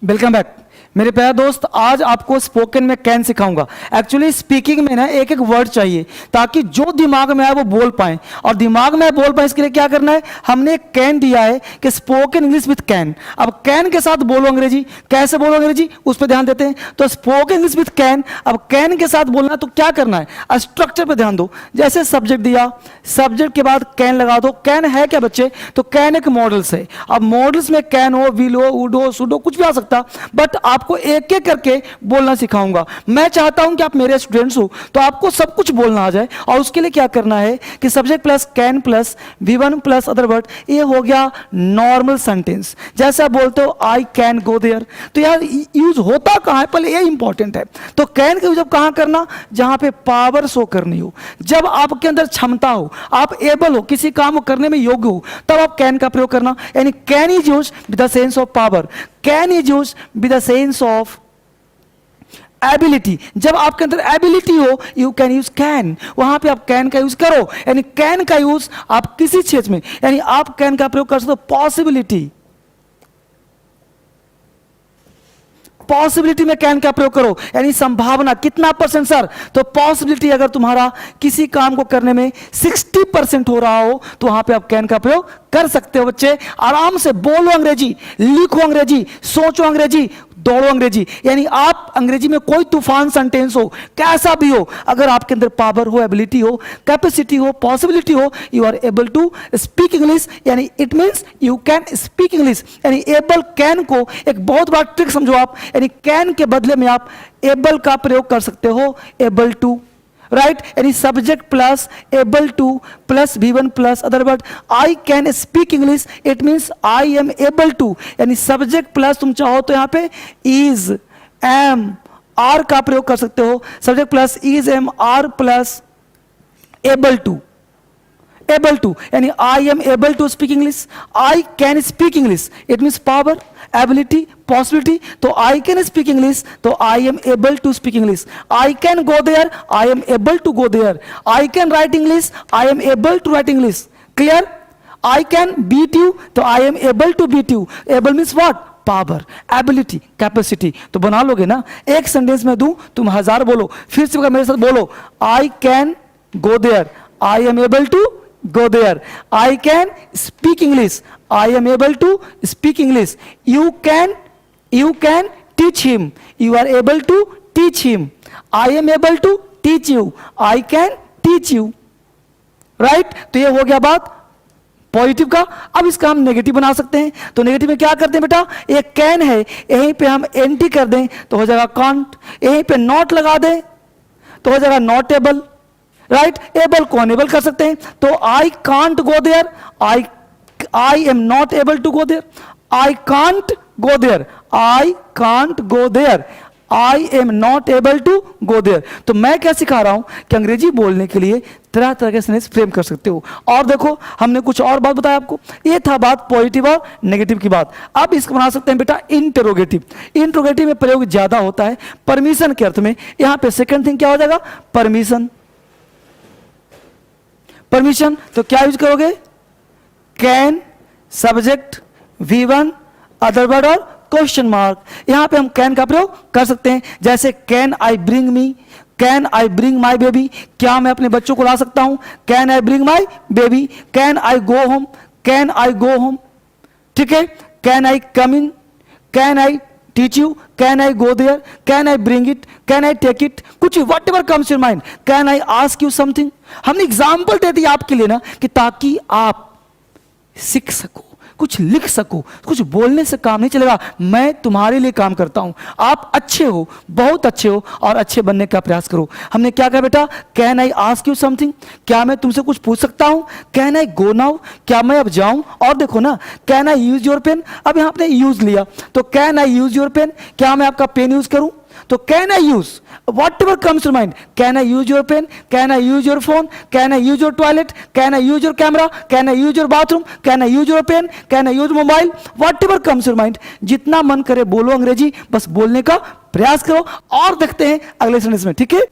Welcome back मेरे प्यारे दोस्त। आज आपको स्पोकन में कैन सिखाऊंगा। एक्चुअली स्पीकिंग में ना एक एक वर्ड चाहिए ताकि जो दिमाग में आए वो बोल पाए, और दिमाग में बोल पाए इसके लिए क्या करना है, हमने एक कैन दिया है कि स्पोकन इंग्लिश विथ कैन। अब कैन के साथ बोलो अंग्रेजी, कैसे बोलो अंग्रेजी उस पर ध्यान देते हैं। तो स्पोकन इंग्लिश विथ कैन, अब कैन के साथ बोलना तो क्या करना है, स्ट्रक्चर पर ध्यान दो। जैसे सब्जेक्ट दिया, सब्जेक्ट के बाद कैन लगा दो। कैन है क्या बच्चे, तो कैन एक मॉडल्स है। अब मॉडल्स में कैन हो, विल हो, वुड हो, शुड हो, कुछ भी आ सकता, बट आपको एक एक करके बोलना सिखाऊंगा। मैं चाहता हूं कि आप मेरे स्टूडेंट्स हो तो आपको सब कुछ बोलना आ जाए, और उसके लिए क्या करना है कि subject plus can plus V1 plus other word, ये हो गया नॉर्मल सेंटेंस। जैसे आप बोलते हो आई कैन गो देयर, तो यार यूज होता कहां है, पहले ये इंपॉर्टेंट है। तो कैन का यूज अब कहां करना, जहां पे पावर शो करनी हो, जब आपके अंदर क्षमता हो, आप एबल हो, किसी काम को करने में योग्य हो, तब आप कैन का प्रयोग करना। यानी can is use with the sense of power, can is use with the sense of ability. जब आपके अंदर एबिलिटी हो यू कैन यूज कैन, वहां पे आप कैन का यूज करो। यानी कैन का यूज आप किसी क्षेत्र में, यानी आप कैन का प्रयोग कर सकते हो पॉसिबिलिटी, पॉसिबिलिटी में कैन का प्रयोग करो, यानी संभावना कितना परसेंट सर, तो पॉसिबिलिटी अगर तुम्हारा किसी काम को करने में 60% हो रहा हो तो वहां पे आप कैन का प्रयोग कर सकते हो। बच्चे आराम से बोलो अंग्रेजी, लिखो अंग्रेजी, सोचो अंग्रेजी, दौड़ो अंग्रेजी। यानी आप अंग्रेजी में कोई तूफान सेंटेंस हो, कैसा भी हो, अगर आपके अंदर पावर हो, एबिलिटी हो, कैपेसिटी हो, पॉसिबिलिटी हो, you are able to speak English. यानी it means you can speak English. यानी एबल कैन को एक बहुत बड़ा ट्रिक समझो आप, यानी कैन के बदले में आप एबल का प्रयोग कर सकते हो, एबल टू, राइट। यानी subject plus able to plus V1 plus other word, I can speak English, it means I am able to. यानी सब्जेक्ट प्लस तुम चाहो तो यहां पे इज, एम, आर का प्रयोग कर सकते हो। Subject plus is, am, are plus able to, able to, यानी I am able to speak English, I can speak English, it means power, ability, possibility. तो आई कैन स्पीक इंग्लिश, तो I am able to speak English. I can go there, I am able to go there. I can write English, I am able to write English. Clear. I can beat you, तो I am able to beat you. Able means what, power, ability, capacity. तो बना लोगे ना, एक sentence में दूं तुम 1000 बोलो। फिर से मेरे साथ बोलो, I can go there, I am able to go there. I can speak English, I am able to speak English. You can teach him, you are able to teach him. I am able to teach you, I can teach you. Right? तो ये हो गया बात positive का। अब इसका हम negative बना सकते हैं। तो नेगेटिव में क्या करते हैं बेटा, एक कैन है, यहीं पे हम एंटी कर दें तो हो जाएगा कांट, यहीं पे नॉट लगा दें तो हो जाएगा नॉट एबल, राइट। एबल को अनेबल कर सकते हैं। तो I can't go there, I am not able to go there, I can't go there, I can't go there, I am not able to go there. तो मैं क्या सिखा रहा हूं कि अंग्रेजी बोलने के लिए तरह तरह के सेंटेंस फ्रेम कर सकते हो। और देखो हमने कुछ और बात बताया आपको, ये था बात पॉजिटिव और नेगेटिव की बात। अब इसको बना सकते हैं बेटा इंटरोगेटिव। इंटरोगेटिव में प्रयोग ज्यादा होता है परमिशन के अर्थ में। यहां पे सेकंड थिंग क्या हो जाएगा, परमिशन, परमिशन। तो क्या यूज करोगे, can, subject, V1 other word और क्वेश्चन मार्क। यहां पे हम कैन का प्रयोग कर सकते हैं। जैसे can I bring me, can I bring my baby, क्या मैं अपने बच्चों को ला सकता हूं, can I bring my baby. Can I go home, can I go home, ठीक है। Can I come in, can I teach you, can I go there, can I bring it, can I take it, कुछ whatever comes in mind. Can I ask you something. हमने example दे दिया आपके लिए ना, कि ताकि आप सीख सको, कुछ लिख सको। कुछ बोलने से काम नहीं चलेगा, मैं तुम्हारे लिए काम करता हूं। आप अच्छे हो, बहुत अच्छे हो, और अच्छे बनने का प्रयास करो। हमने क्या कहा बेटा, can I ask you something, क्या मैं तुमसे कुछ पूछ सकता हूं। कैन आई गो नाउ, क्या मैं अब जाऊं। और देखो ना, can I use your pen, अब यहां आपने यूज लिया, तो can I use your pen, क्या मैं आपका पेन यूज करूं। तो can I use whatever comes to mind, can I use your pen, can I use your phone, can I use your toilet, can I use your camera, can I use your bathroom, can I use your pen, can I use mobile, what ever comes your mind. जितना मन करे बोलो अंग्रेजी, बस बोलने का प्रयास करो। और देखते हैं अगले सेंटेंस में, ठीक है।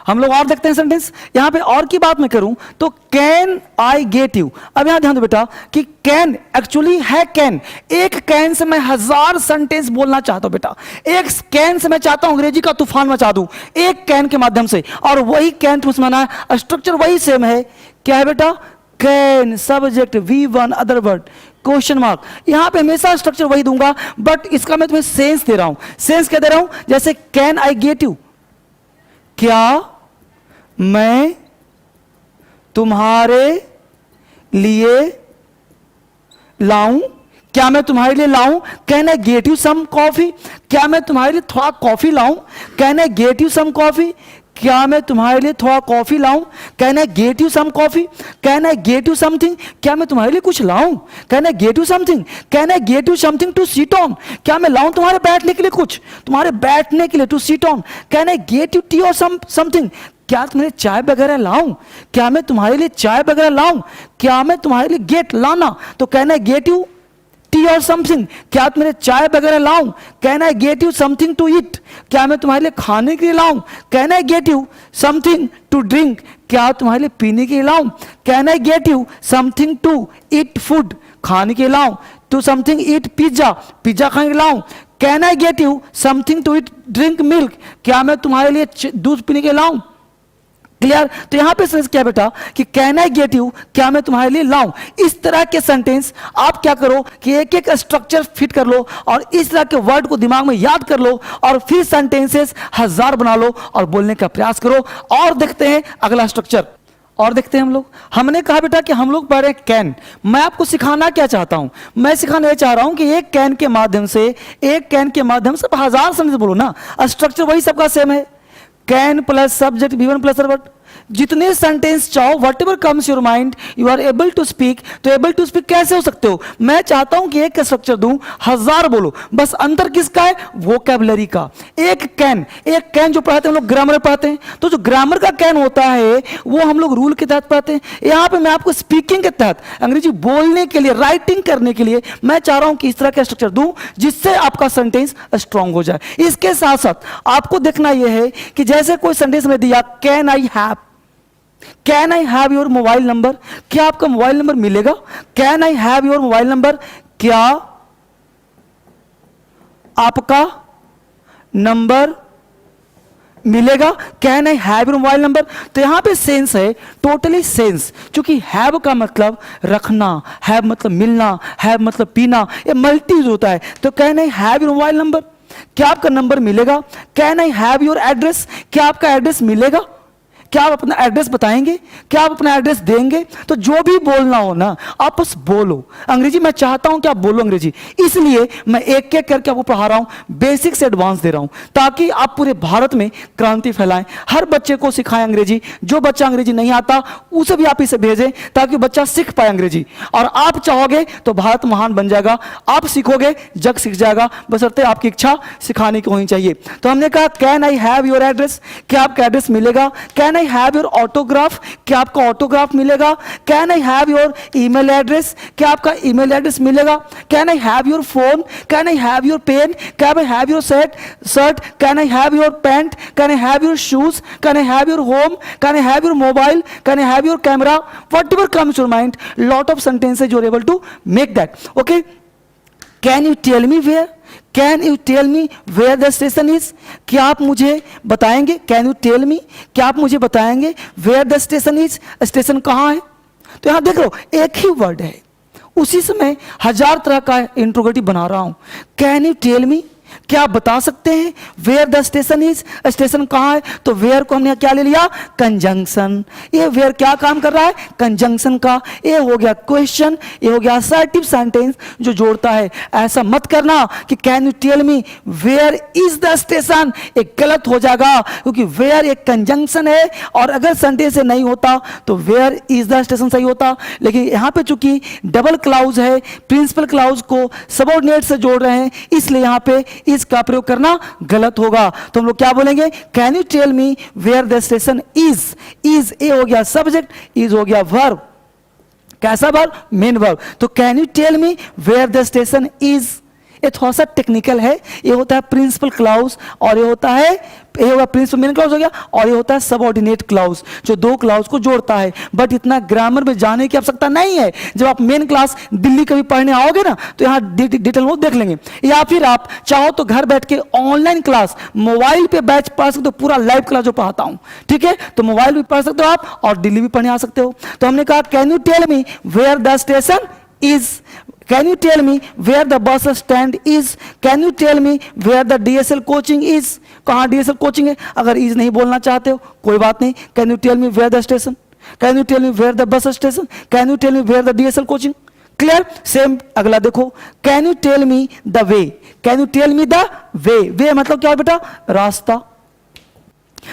हम लोग और देखते हैं सेंटेंस। यहां पे और की बात मैं करूं तो कैन आई गेट यू। अब यहां ध्यान दो बेटा कि कैन एक्चुअली है कैन। एक कैन से मैं 1000 सेंटेंस बोलना चाहता हूं बेटा। एक कैन से मैं चाहता हूं अंग्रेजी का तूफान मचा दूं, एक कैन के माध्यम से। और वही कैन तुम समझना है, स्ट्रक्चर वही सेम है। क्या है बेटा? Can, subject, V1, other word, question mark. यहां पे हमेशा स्ट्रक्चर वही दूंगा, बट इसका मैं तुम्हें सेंस दे रहा हूं। सेंस क्या दे रहा हूं? जैसे कैन आई गेट यू, क्या मैं तुम्हारे लिए लाऊं? क्या मैं तुम्हारे लिए लाऊं? Can I get you some coffee? क्या मैं तुम्हारे लिए थोड़ा कॉफी लाऊं? Can I get you some coffee? क्या मैं तुम्हारे लिए थोड़ा कॉफी लाऊं? Can I get you some coffee? Can I get you something? क्या मैं तुम्हारे लिए कुछ लाऊं? Can I get you something? Can I get you something to sit on? क्या मैं लाऊं तुम्हारे बैठने के लिए कुछ, तुम्हारे बैठने के लिए, to sit on? Can I get you tea और समथिंग? क्या तुम्हारे चाय वगैरह लाऊं? क्या मैं तुम्हारे लिए चाय वगैरह लाऊं? क्या मैं तुम्हारे लिए गेट लाना, तो can I get you tea और समथिंग? क्या तुम्हारे चाय वगैरह लाऊं? Can I get you something to eat? क्या मैं तुम्हारे लिए खाने के लिए लाऊं? Can I get you something to drink? क्या तुम्हारे लिए पीने के लिए लाऊं? Can I get you something to eat food? खाने के लिए लाऊं? To something eat pizza? Pizza खाने के लिए लाऊं? Can I get you something to eat drink milk? क्या मैं तुम्हारे लिए दूध पीने के लिए लाऊं? क्लियर? तो यहां पे सेंस क्या बेटा कि कैन आई गेट यू, क्या मैं तुम्हारे लिए लाऊं? इस तरह के सेंटेंस आप क्या करो कि एक एक स्ट्रक्चर फिट कर लो और इस तरह के वर्ड को दिमाग में याद कर लो और फिर सेंटेंसेस 1000 बना लो और बोलने का प्रयास करो। और देखते हैं अगला स्ट्रक्चर, और देखते हैं हम लोग। हमने कहा बेटा कि हम लोग पढ़ रहे कैन। मैं आपको सिखाना क्या चाहता हूं? मैं सिखाना यह चाह रहा हूं कि एक कैन के माध्यम से 1000 सेंटेंस बोलो ना। स्ट्रक्चर वही सबका सेम है, can plus subject, V1 plus word. जितने सेंटेंस चाहो, whatever comes your mind, you are able to speak. तो एबल टू स्पीक कैसे हो सकते हो? मैं चाहता हूं कि एक का स्ट्रक्चर दूं, 1000 बोलो। बस अंतर किसका है? वोकैबुलरी का। एक कैन जो पढ़ाते हैं हम लोग ग्रामर पढ़ाते हैं, तो जो ग्रामर का कैन होता है वो हम लोग रूल के तहत पढ़ाते हैं। यहां पे मैं आपको स्पीकिंग के तहत, अंग्रेजी बोलने के लिए, राइटिंग करने के लिए मैं चाह रहा हूं कि इस तरह का स्ट्रक्चर दूं जिससे आपका सेंटेंस स्ट्रांग हो जाए। इसके साथ साथ आपको देखना यह है कि जैसे कोई सेंटेंस में दिया can I have, can I have your mobile number? क्या आपका मोबाइल नंबर मिलेगा? Can I have your mobile number? क्या आपका नंबर मिलेगा? Can I have your mobile number? तो यहां पे सेंस है, टोटली सेंस। क्योंकि हैव का मतलब रखना, हैव मतलब मिलना, हैव मतलब पीना, ये मल्टी यूज होता है। तो can I have your mobile number? क्या आपका नंबर मिलेगा? Can I have your address? क्या आपका एड्रेस मिलेगा? क्या आप अपना एड्रेस बताएंगे? क्या आप अपना एड्रेस देंगे? तो जो भी बोलना हो ना, आप बस बोलो अंग्रेजी। मैं चाहता हूं कि आप बोलो अंग्रेजी, इसलिए मैं एक एक करके आपको पढ़ा रहा हूं, बेसिक से एडवांस दे रहा हूं, ताकि आप पूरे भारत में क्रांति फैलाएं। हर बच्चे को सिखाएं अंग्रेजी। जो बच्चा अंग्रेजी नहीं आता उसे भी आप इसे भेजें ताकि बच्चा सीख पाए अंग्रेजी। और आप चाहोगे तो भारत महान बन जाएगा, आप सीखोगे जग सीख जाएगा, बशर्ते आपकी इच्छा सिखाने की होनी चाहिए। तो हमने कहा can I have your address? क्या आपका एड्रेस मिलेगा? Can I have your autograph? क्या आपका ऑटोग्राफ मिलेगा? Can I have your email address? क्या आपका ईमेल एड्रेस मिलेगा? Can I have your phone? Can I have your pen? Can I have your shirt? Can I have your pant? Can I have your shoes? Can I have your home? Can I have your mobile? Can I have your camera? Whatever comes your mind, lot of sentences you are able to make that. Okay, can you tell me where? Can you tell me where the station is? क्या आप मुझे बताएंगे? Can you tell me? क्या आप मुझे बताएंगे where the station is? Station कहां है? तो यहां देख लो, एक ही वर्ड है, उसी से मैं 1000 तरह का इंट्रोगेटिव बना रहा हूं। Can you tell me? क्या आप बता सकते हैं where the station is? Station कहां है? तो वेयर को हमने क्या ले लिया? कंजंक्शन। ये वेयर क्या काम कर रहा है? कंजंक्शन का। ये हो गया क्वेश्चन, ये हो गया असर्टिव सेंटेंस जो जोड़ता है। ऐसा मत करना कि can you tell me where is the station, एक गलत हो जाएगा, क्योंकि वेयर एक कंजंक्शन है और अगर सेंटेंस से नहीं होता तो वेयर इज द स्टेशन सही होता। लेकिन यहां पे चूंकि डबल क्लाउज है, प्रिंसिपल क्लाउज को सबऑर्डिनेट से जोड़ रहे हैं, इसलिए यहां पे इसका प्रयोग करना गलत होगा। तो हम लोग क्या बोलेंगे? Can you tell me where the station is? Is ए हो गया सब्जेक्ट, इज हो गया वर्ब। कैसा वर्ब? Main verb. तो can you tell me where the station is? ये थोड़ा सा टेक्निकल है। ये होता है प्रिंसिपल क्लाउज और ये होता है, ये होगा प्रिंसिपल मेन क्लाउज हो गया, और ये होता है सबऑर्डिनेट क्लाउज जो दो क्लाउज को जोड़ता है। बट इतना ग्रामर में जाने की आवश्यकता नहीं है। जब आप मेन क्लास दिल्ली कभी पढ़ने आओगे ना तो यहाँ डिटेल वो देख लेंगे, या फिर आप चाहो तो घर बैठ के ऑनलाइन क्लास मोबाइल पे बैच पढ़ सकते हो, पूरा लाइव क्लास जो पढ़ाता हूँ, ठीक है। तो मोबाइल भी पढ़ सकते हो आप और दिल्ली भी पढ़ने आ सकते हो। तो हमने कहा can you tell me where the station is, can you tell me where the bus stand is, can you tell me where the DSL coaching is, कहाँ DSL coaching है। अगर is नहीं बोलना चाहते हो कोई बात नहीं, can you tell me where the station, can you tell me where the bus station, can you tell me where the DSL coaching, clear. Same अगला देखो, can you tell me the way, can you tell me the way, way मतलब क्या बेटा, रास्ता।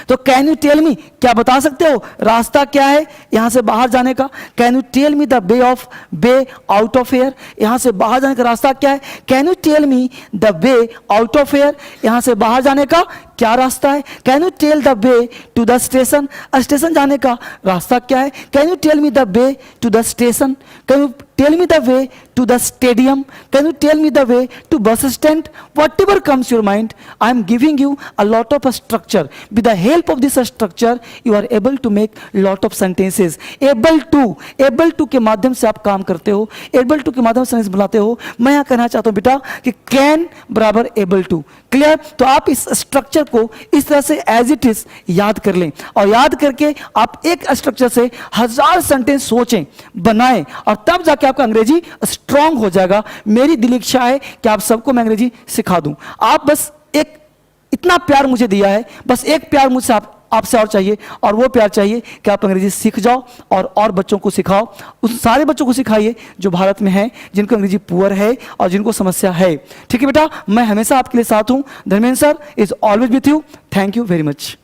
तो can you tell me, क्या बता सकते हो रास्ता क्या है यहां से बाहर जाने का। Can you tell me the way of, way out of air, यहां से बाहर जाने का रास्ता क्या है। Can you tell me the way out of air, यहां से बाहर जाने का क्या रास्ता है। Can you tell the way to the station, station जाने का रास्ता क्या है। Can you tell me the way to the station, can you tell me the way to the stadium, can you tell me the way to bus stand, whatever comes your mind. I am giving you a lot of structure, with the help of this structure you are able to make lot of sentences. Able to के माध्यम से आप काम करते हो, able to के माध्यम से सेंटेंस बनाते हो। मैं यहाँ कहना चाहता हूँ बेटा कि कैन बराबर एबल टू, क्लियर। तो आप इस स्ट्रक्चर को इस तरह से एज इट इज याद कर लें, और याद करके आप एक स्ट्रक्चर से 1000 सेंटेंस सोचें, बनाएं, और तब जाके आपका अंग्रेजी स्ट्रांग हो जाएगा। मेरी दिल इच्छा है कि आप सबको मैं अंग्रेजी सिखा दूं। आप बस एक इतना प्यार मुझे दिया है, बस एक प्यार मुझसे आपसे और चाहिए, और वो प्यार चाहिए कि आप अंग्रेजी सीख जाओ और बच्चों को सिखाओ। उस सारे बच्चों को सिखाइए जो भारत में हैं, जिनको अंग्रेजी पुअर है और जिनको समस्या है, ठीक है बेटा। मैं हमेशा आपके लिए साथ हूं। Dharmendra sir is always with you. Thank you very much.